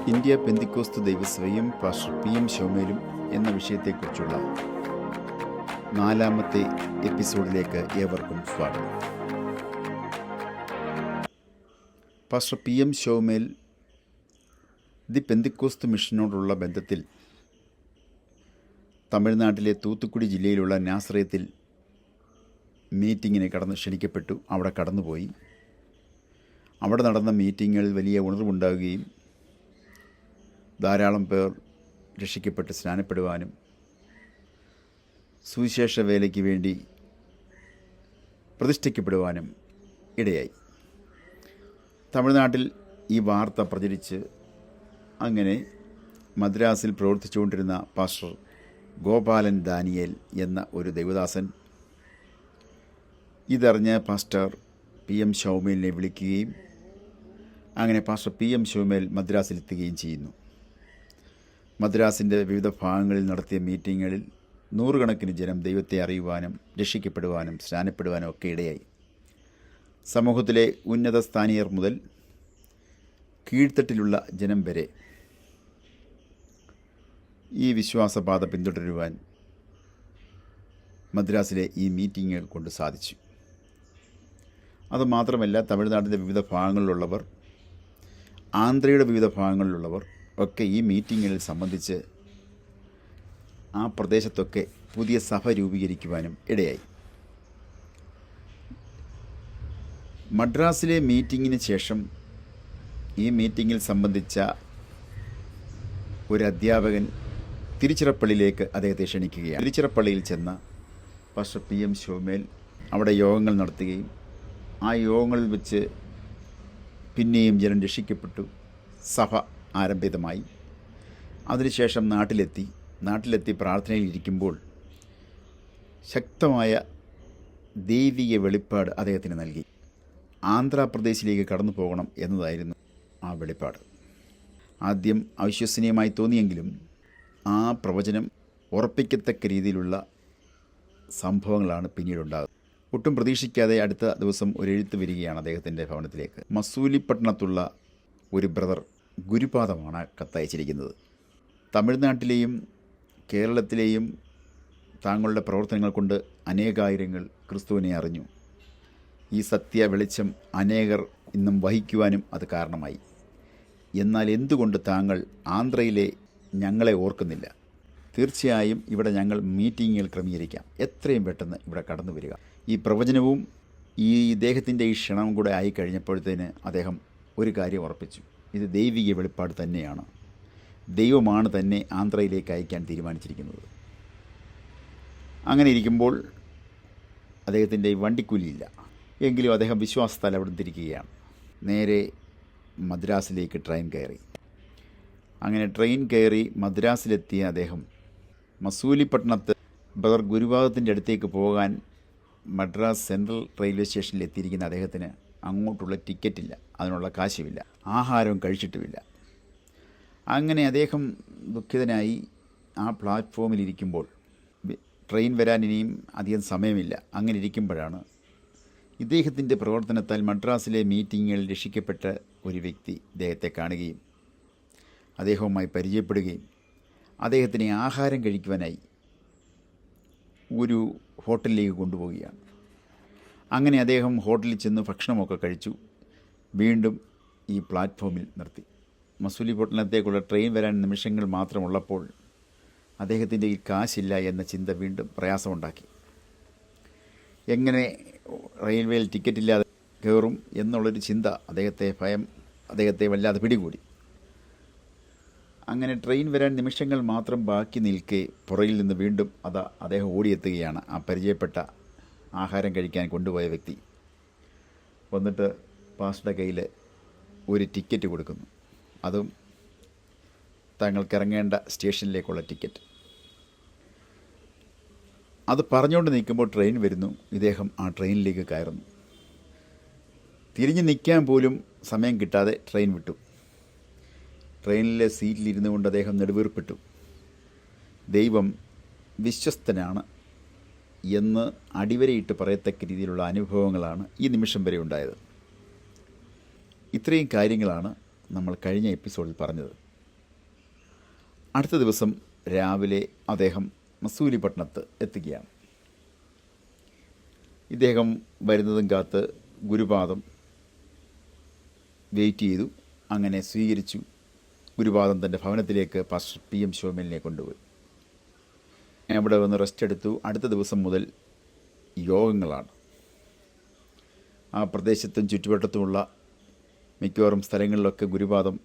India പെന്തിക്കോസ്ത് ദൈവസഭയും pastor PM ശൗമേലും എന്ന വിഷയത്തെക്കുറിച്ചുള്ള 4-ാമത്തെ എപ്പിസോഡിലേക്ക് ഏവർക്കും സ്വാഗതം. പാസ്റ്റർ PM ശൗമേൽ ദി പെന്തിക്കോസ്ത് മിഷനോടുള്ള ബന്ധത്തിൽ തമിഴ്നാട്ടിലെ തൂത്തുക്കുടി ജില്ലയിലുള്ള നാസറേത്തിൽ മീറ്റിങ്ങിന് ക്ഷണിക്കപ്പെട്ടു. അവിടെ കടന്നുപോയി. അവിടെ നടന്ന മീറ്റിങ്ങുകളിൽ വലിയ ഉണർവുണ്ടാവുകയും ധാരാളം പേർ രക്ഷിക്കപ്പെട്ട് സ്നാനപ്പെടുവാനും സുവിശേഷ വേലയ്ക്ക് വേണ്ടി പ്രതിഷ്ഠിക്കപ്പെടുവാനും ഇടയായി. തമിഴ്നാട്ടിൽ ഈ വാർത്ത പ്രചരിച്ച് അങ്ങനെ മദ്രാസിൽ പ്രവർത്തിച്ചുകൊണ്ടിരുന്ന പാസ്റ്റർ ഗോപാലൻ ദാനിയേൽ എന്ന ഒരു ദൈവദാസൻ ഇതറിഞ്ഞ് പാസ്റ്റർ PM ശൗമേലിനെ വിളിക്കുകയും അങ്ങനെ പാസ്റ്റർ PM ശൗമേൽ മദ്രാസിലെത്തുകയും ചെയ്യുന്നു. മദ്രാസിൻ്റെ വിവിധ ഭാഗങ്ങളിൽ നടത്തിയ മീറ്റിങ്ങുകളിൽ നൂറുകണക്കിന് ജനം ദൈവത്തെ അറിയുവാനും രക്ഷിക്കപ്പെടുവാനും സ്നാനപ്പെടുവാനും ഒക്കെ ഇടയായി. സമൂഹത്തിലെ ഉന്നത സ്ഥാനീയർ മുതൽ കീഴ്ത്തട്ടിലുള്ള ജനം വരെ ഈ വിശ്വാസപാത പിന്തുടരുവാൻ മദ്രാസിലെ ഈ മീറ്റിങ്ങുകൾ കൊണ്ട് സാധിച്ചു. അതുമാത്രമല്ല, തമിഴ്നാടിൻ്റെ വിവിധ ഭാഗങ്ങളിലുള്ളവർ, ആന്ധ്രയുടെ വിവിധ ഭാഗങ്ങളിലുള്ളവർ ഒക്കെ ഈ മീറ്റിങ്ങുകളിൽ സംബന്ധിച്ച് ആ പ്രദേശത്തൊക്കെ പുതിയ സഭ രൂപീകരിക്കുവാനും ഇടയായി. മദ്രാസിലെ മീറ്റിങ്ങിന് ശേഷം ഈ മീറ്റിങ്ങിൽ സംബന്ധിച്ച ഒരു അധ്യാപകൻ തിരുച്ചിറപ്പള്ളിയിലേക്ക് അദ്ദേഹത്തെ ക്ഷണിക്കുകയാണ്. തിരുച്ചിറപ്പള്ളിയിൽ ചെന്ന പാസ്റ്റർ PM ശൗമേൽ അവിടെ യോഗങ്ങൾ നടത്തുകയും ആ യോഗങ്ങളിൽ വെച്ച് പിന്നെയും ജനം രക്ഷിക്കപ്പെട്ടു. സഭ ആരംഭിതമായി. അതിനുശേഷം നാട്ടിലെത്തി പ്രാർത്ഥനയിൽ ഇരിക്കുമ്പോൾ ശക്തമായ ദൈവിക വെളിപ്പാട് അദ്ദേഹത്തിന് നൽകി. ആന്ധ്രാപ്രദേശിലേക്ക് കടന്നു പോകണം എന്നതായിരുന്നു ആ വെളിപ്പാട്. ആദ്യം അവിശ്വസനീയമായി തോന്നിയെങ്കിലും ആ പ്രവചനം ഉറപ്പിക്കത്തക്ക രീതിയിലുള്ള സംഭവങ്ങളാണ് പിന്നീടുണ്ടാകുന്നത്. ഒട്ടും പ്രതീക്ഷിക്കാതെ അടുത്ത ദിവസം ഒരു എഴുത്ത് വരികയാണ് അദ്ദേഹത്തിൻ്റെ ഭവനത്തിലേക്ക്. മസൂലിപ്പട്ടണത്തുള്ള ഒരു ബ്രദർ ഗുരുപാദമാണ് കത്തയച്ചിരിക്കുന്നത്. തമിഴ്നാട്ടിലെയും കേരളത്തിലെയും താങ്കളുടെ പ്രവർത്തനങ്ങൾ കൊണ്ട് അനേകായിരങ്ങൾ ക്രിസ്തുവിനെ അറിഞ്ഞു. ഈ സത്യ വെളിച്ചം അനേകർ ഇന്നും വഹിക്കുവാനും അത് കാരണമായി. എന്നാൽ എന്തുകൊണ്ട് താങ്കൾ ആന്ധ്രയിലെ ഞങ്ങളെ ഓർക്കുന്നില്ല? തീർച്ചയായും ഇവിടെ ഞങ്ങൾ മീറ്റിങ്ങുകൾ ക്രമീകരിക്കാം. എത്രയും പെട്ടെന്ന് ഇവിടെ കടന്നു വരിക. ഈ പ്രവചനവും ഈ ഇദ്ദേഹത്തിൻ്റെ ഈ ക്ഷണം കൂടെ ആയിക്കഴിഞ്ഞപ്പോഴത്തേന് അദ്ദേഹം ഒരു കാര്യം ഉറപ്പിച്ചു. ഇത് ദൈവിക വെളിപ്പാട് തന്നെയാണ്. ദൈവമാണ് തന്നെ ആന്ധ്രയിലേക്ക് അയക്കാൻ തീരുമാനിച്ചിരിക്കുന്നത്. അങ്ങനെ ഇരിക്കുമ്പോൾ അദ്ദേഹത്തിൻ്റെ വണ്ടിക്കൂലിയില്ല. എങ്കിലും അദ്ദേഹം വിശ്വാസത്താൽ അവിടെ തിരിക്കുകയാണ്. നേരെ മദ്രാസിലേക്ക് ട്രെയിൻ കയറി. അങ്ങനെ ട്രെയിൻ കയറി മദ്രാസിലെത്തിയ അദ്ദേഹം മസൂലിപ്പട്ടണത്ത് ബ്രദർ ഗുരുപാദത്തിൻ്റെ അടുത്തേക്ക് പോകാൻ മദ്രാസ് സെൻട്രൽ റെയിൽവേ സ്റ്റേഷനിൽ എത്തിയിരിക്കുന്ന അദ്ദേഹത്തിന് അങ്ങോട്ടുള്ള ടിക്കറ്റില്ല, അതിനുള്ള കാശുമില്ല, ആഹാരവും കഴിച്ചിട്ടുമില്ല. അങ്ങനെ അദ്ദേഹം ദുഃഖിതനായി ആ പ്ലാറ്റ്ഫോമിലിരിക്കുമ്പോൾ ട്രെയിൻ വരാൻ ഇനിയും അധികം സമയമില്ല. അങ്ങനെ ഇരിക്കുമ്പോഴാണ് ഇദ്ദേഹത്തിൻ്റെ പ്രവർത്തനത്താൽ മദ്രാസിലെ മീറ്റിങ്ങുകളിൽ രക്ഷിക്കപ്പെട്ട ഒരു വ്യക്തി ഇദ്ദേഹത്തെ കാണുകയും അദ്ദേഹവുമായി പരിചയപ്പെടുകയും അദ്ദേഹത്തിനെ ആഹാരം കഴിക്കുവാനായി ഒരു ഹോട്ടലിലേക്ക് കൊണ്ടുപോവുകയാണ്. അങ്ങനെ അദ്ദേഹം ഹോട്ടലിൽ ചെന്ന് ഭക്ഷണമൊക്കെ കഴിച്ചു. വീണ്ടും ഈ പ്ലാറ്റ്ഫോമിൽ നിർത്തി. മസൂലിപ്പട്ടണത്തേക്കുള്ള ട്രെയിൻ വരാൻ നിമിഷങ്ങൾ മാത്രമുള്ളപ്പോൾ അദ്ദേഹത്തിൻ്റെ ഈ കാശില്ല എന്ന ചിന്ത വീണ്ടും പ്രയാസമുണ്ടാക്കി. എങ്ങനെ റെയിൽവേയിൽ ടിക്കറ്റില്ലാതെ കയറും എന്നുള്ളൊരു ചിന്ത അദ്ദേഹത്തെ വല്ലാതെ പിടികൂടി. അങ്ങനെ ട്രെയിൻ വരാൻ നിമിഷങ്ങൾ മാത്രം ബാക്കി നിൽക്കെ പുറകിൽ നിന്ന് വീണ്ടും അദ്ദേഹം ഓടിയെത്തുകയാണ്. ആ പരിചയപ്പെട്ട ആഹാരം കഴിക്കാൻ കൊണ്ടുപോയ വ്യക്തി വന്നിട്ട് പാസ്റ്ററുടെ കയ്യിൽ ഒരു ടിക്കറ്റ് കൊടുക്കുന്നു. അതും താങ്കൾക്ക് ഇറങ്ങേണ്ട സ്റ്റേഷനിലേക്കുള്ള ടിക്കറ്റ്. അത് പറഞ്ഞുകൊണ്ട് നിൽക്കുമ്പോൾ ട്രെയിൻ വരുന്നു. ഇദ്ദേഹം ആ ട്രെയിനിലേക്ക് കയറുന്നു. തിരിഞ്ഞ് നിൽക്കാൻ പോലും സമയം കിട്ടാതെ ട്രെയിൻ വിട്ടു. ട്രെയിനിലെ സീറ്റിലിരുന്നു കൊണ്ട് അദ്ദേഹം നെടുവീർപ്പിട്ടു. ദൈവം വിശ്വസ്തനാണ് എന്ന് അടിവരയിട്ട് പറയത്തക്ക രീതിയിലുള്ള അനുഭവങ്ങളാണ് ഈ നിമിഷം വരെ ഉണ്ടായത്. ഇത്രയും കാര്യങ്ങളാണ് നമ്മൾ കഴിഞ്ഞ എപ്പിസോഡിൽ പറഞ്ഞത്. അടുത്ത ദിവസം രാവിലെ അദ്ദേഹം മസൂലിപട്ടണത്ത് എത്തുകയാണ്. ഇദ്ദേഹം വരുന്നതും കാത്ത് ഗുരുപാദം വെയിറ്റ് ചെയ്തു. അങ്ങനെ സ്വീകരിച്ചു. ഗുരുപാദം തൻ്റെ ഭവനത്തിലേക്ക് പാസ്റ്റർ PM ശോമേലിനെ കൊണ്ടുപോയി. അവിടെ വന്ന് റെസ്റ്റ് എടുത്തു. അടുത്ത ദിവസം മുതൽ യോഗങ്ങളാണ്. ആ പ്രദേശത്തും ചുറ്റുവട്ടത്തുമുള്ള മിക്കവാറും സ്ഥലങ്ങളിലൊക്കെ ഗുരുപാദം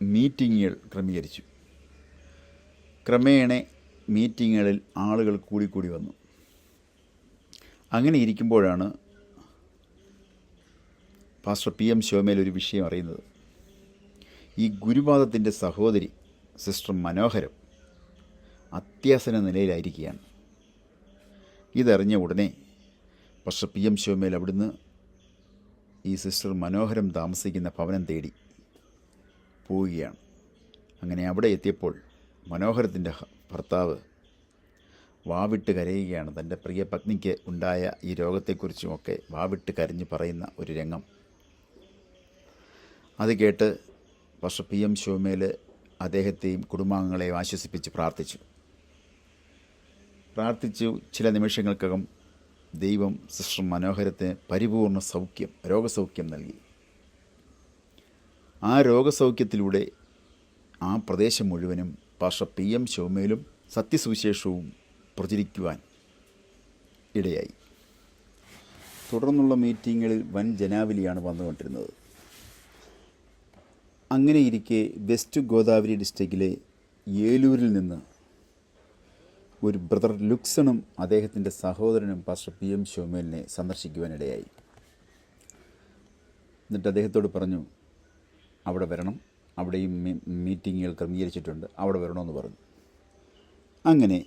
മീറ്റിങ്ങുകൾ ക്രമീകരിച്ചു. ക്രമേണ മീറ്റിങ്ങുകളിൽ ആളുകൾ കൂടിക്കൂടി വന്നു. അങ്ങനെ ഇരിക്കുമ്പോഴാണ് പാസ്റ്റർ PM ശോമേൽ ഒരു വിഷയം അറിയുന്നത്. ഈ ഗുരുപാദത്തിൻ്റെ സഹോദരി സിസ്റ്റർ മനോഹരം അത്യാസന്ന നിലയിലായിരിക്കുകയാണ്. ഇതറിഞ്ഞ ഉടനെ പാസ്റ്റർ PM ശോമേൽ അവിടുന്ന് ഈ സിസ്റ്റർ മനോഹരം താമസിക്കുന്ന ഭവനം തേടി പോവുകയാണ്. അങ്ങനെ അവിടെ എത്തിയപ്പോൾ മനോഹരത്തിൻ്റെ ഭർത്താവ് വാവിട്ട് കരയുകയാണ്. തൻ്റെ പ്രിയ പത്നിക്ക് ഉണ്ടായ ഈ രോഗത്തെക്കുറിച്ചുമൊക്കെ വാവിട്ട് കരഞ്ഞ് പറയുന്ന ഒരു രംഗം. അത് കേട്ട് പാസ്റ്റർ PM ശോമേൽ അദ്ദേഹത്തെയും കുടുംബാംഗങ്ങളെയും ആശ്വസിപ്പിച്ച് പ്രാർത്ഥിച്ചു. ചില നിമിഷങ്ങൾക്കകം ദൈവം സിസ്റ്റർ മനോഹരത്തിന് പരിപൂർണ സൗഖ്യം, രോഗസൗഖ്യം നൽകി. ആ രോഗസൗഖ്യത്തിലൂടെ ആ പ്രദേശം മുഴുവനും പാസ്റ്റർ PM ശോമേലും സത്യസുവിശേഷവും പ്രചരിക്കുവാൻ ഇടയായി. തുടർന്നുള്ള മീറ്റിങ്ങുകളിൽ വൻ ജനാവലിയാണ് വന്നുകൊണ്ടിരുന്നത്. അങ്ങനെയിരിക്കെ വെസ്റ്റ് ഗോദാവരി ഡിസ്ട്രിക്റ്റിലെ ഏലൂരിൽ നിന്ന് ഒരു ബ്രദർ ലുക്സണും അദ്ദേഹത്തിൻ്റെ സഹോദരനും പാസ്റ്റർ PM ശോമേലിനെ സന്ദർശിക്കുവാനിടയായി. എന്നിട്ട് അദ്ദേഹത്തോട് പറഞ്ഞു, അവിടെ വരണം, അവിടെയും മീറ്റിങ്ങുകൾ ക്രമീകരിച്ചിട്ടുണ്ട്, അവിടെ വരണമെന്ന് പറഞ്ഞു. അങ്ങനെ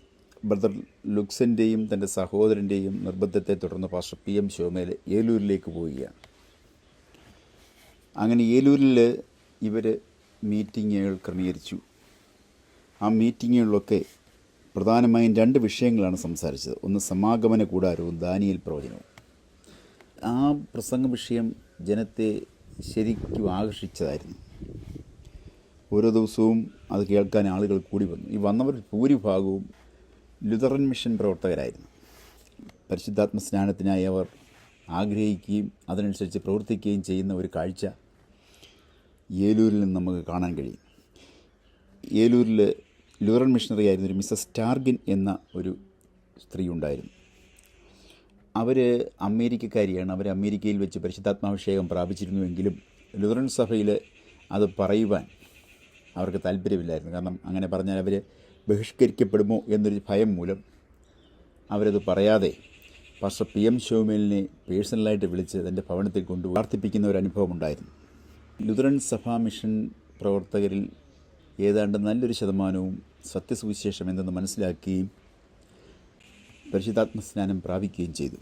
ബ്രദർ ലുക്സൻ്റെയും തൻ്റെ സഹോദരൻ്റെയും നിർബന്ധത്തെ തുടർന്ന് പാസ്റ്റർ PM ശോമേൽ ഏലൂരിലേക്ക് പോവുകയാണ്. അങ്ങനെ ഏലൂരിൽ ഇവർ മീറ്റിങ്ങുകൾ ക്രമീകരിച്ചു. ആ മീറ്റിങ്ങുകളിലൊക്കെ പ്രധാനമായും 2 വിഷയങ്ങളാണ് സംസാരിച്ചത്. ഒന്ന് സമാഗമന കൂടാരവും ദാനിയേൽ പ്രവചനവും. ആ പ്രസംഗ വിഷയം ജനത്തെ ശരിക്കും ആകർഷിച്ചതായിരുന്നു. ഓരോ ദിവസവും അത് കേൾക്കാൻ ആളുകൾ കൂടി വന്നു. ഈ വന്നവർ ഭൂരിഭാഗവും ലുതറൻ മിഷൻ പ്രവർത്തകരായിരുന്നു. പരിശുദ്ധാത്മ സ്നാനത്തിനായി അവർ ആഗ്രഹിക്കുകയും അതിനനുസരിച്ച് പ്രവർത്തിക്കുകയും ചെയ്യുന്ന ഒരു കാഴ്ച ഏലൂരിൽ നിന്ന് നമുക്ക് കാണാൻ കഴിയും. ഏലൂരിൽ ലുതറൻ മിഷണറി ആയിരുന്നൊരു മിസ്സസ് ടാർഗിൻ എന്ന ഒരു സ്ത്രീ ഉണ്ടായിരുന്നു. അവർ അമേരിക്കക്കാരിയാണ്. അവർ അമേരിക്കയിൽ വെച്ച് പരിശുദ്ധാത്മാഭിഷേകം പ്രാപിച്ചിരുന്നുവെങ്കിലും ലുതറൻ സഭയിൽ അത് പറയുവാൻ അവർക്ക് താല്പര്യമില്ലായിരുന്നു. കാരണം അങ്ങനെ പറഞ്ഞാൽ അവർ ബഹിഷ്കരിക്കപ്പെടുമോ എന്നൊരു ഭയം മൂലം അവരത് പറയാതെ പാസ്റ്റർ PM ശോമേലിനെ പേഴ്സണലായിട്ട് വിളിച്ച് തൻ്റെ ഭവനത്തിൽ കൊണ്ട് പ്രാർത്ഥിപ്പിക്കുന്ന ഒരു അനുഭവം ഉണ്ടായിരുന്നു. ലുതറൻ സഭാ മിഷൻ പ്രവർത്തകരിൽ ഏതാണ്ട് നല്ലൊരു ശതമാനവും സത്യസുവിശേഷം എന്തെന്ന് മനസ്സിലാക്കുകയും പരിശുദ്ധാത്മ സ്നാനം പ്രാപിക്കുകയും ചെയ്തു.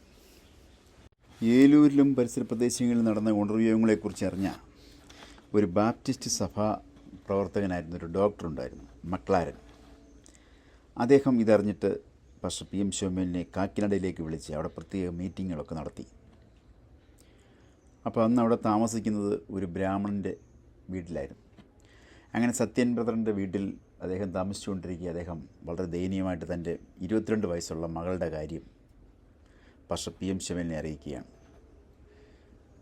ഏലൂരിലും പരിസര പ്രദേശങ്ങളിൽ നടന്ന ഉണർവ്യോഗങ്ങളെക്കുറിച്ച് അറിഞ്ഞ ഒരു ബാപ്റ്റിസ്റ്റ് സഭാ പ്രവർത്തകനായിരുന്നൊരു ഡോക്ടറുണ്ടായിരുന്നു, മക്ലാരൻ. അദ്ദേഹം ഇതറിഞ്ഞിട്ട് പാസ്റ്റർ PM ശോമേലിനെ കാക്കിനടയിലേക്ക് വിളിച്ച് അവിടെ പ്രത്യേക മീറ്റിങ്ങുകളൊക്കെ നടത്തി. അപ്പോൾ അന്ന് അവിടെ താമസിക്കുന്നത് ഒരു ബ്രാഹ്മണൻ്റെ വീട്ടിലായിരുന്നു. അങ്ങനെ സത്യൻ ബ്രദറിൻ്റെ വീട്ടിൽ അദ്ദേഹം താമസിച്ചുകൊണ്ടിരിക്കുക. അദ്ദേഹം വളരെ ദയനീയമായിട്ട് തൻ്റെ 22 വയസ്സുള്ള മകളുടെ കാര്യം പാസ്റ്റർ PM ശോമേലിനെ അറിയിക്കുകയാണ്.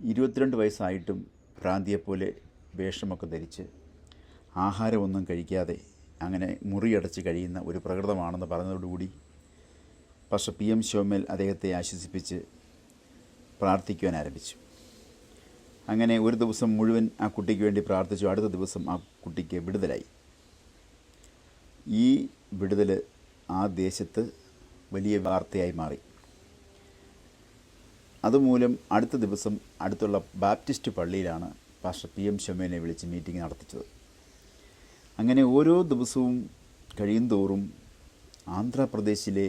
22 വയസ്സായിട്ടും ഭ്രാന്തിയെപ്പോലെ വേഷമൊക്കെ ധരിച്ച് ആഹാരമൊന്നും കഴിക്കാതെ അങ്ങനെ മുറിയടച്ച് കഴിയുന്ന ഒരു പ്രകൃതമാണെന്ന് പറഞ്ഞതോടുകൂടി പാസ്റ്റർ PM ശോമേൽ അദ്ദേഹത്തെ ആശ്വസിപ്പിച്ച് പ്രാർത്ഥിക്കുവാൻ ആരംഭിച്ചു. അങ്ങനെ ഒരു ദിവസം മുഴുവൻ ആ കുട്ടിക്ക് വേണ്ടി പ്രാർത്ഥിച്ചു. അടുത്ത ദിവസം ആ കുട്ടിക്ക് വിടുതലായി. ഈ വിടുതൽ ആ ദേശത്ത് വലിയ വാർത്തയായി മാറി. അതുമൂലം അടുത്ത ദിവസം അടുത്തുള്ള ബാപ്റ്റിസ്റ്റ് പള്ളിയിലാണ് പാസ്റ്റർ PM ശോമേലിനെ വിളിച്ച് മീറ്റിംഗ് നടത്തിച്ചത്. അങ്ങനെ ഓരോ ദിവസവും കഴിയുന്തോറും ആന്ധ്രാപ്രദേശിലെ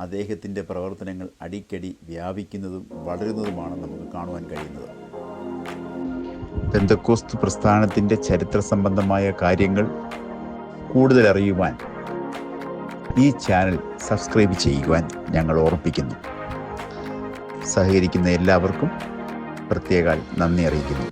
അദ്ദേഹത്തിൻ്റെ പ്രവർത്തനങ്ങൾ അടിക്കടി വ്യാപിക്കുന്നതും വളരുന്നതുമാണ് നമുക്ക് കാണുവാൻ കഴിയുന്നത്. പെന്തക്കോസ്ത് പ്രസ്ഥാനത്തിൻ്റെ ചരിത്ര സംബന്ധമായ കാര്യങ്ങൾ കൂടുതൽ അറിയുവാൻ ഈ ചാനൽ സബ്സ്ക്രൈബ് ചെയ്യുവാൻ ഞങ്ങൾ ഓർമ്മിപ്പിക്കുന്നു. സഹകരിക്കുന്ന എല്ലാവർക്കും പ്രത്യേകം നന്ദി അറിയിക്കുന്നു.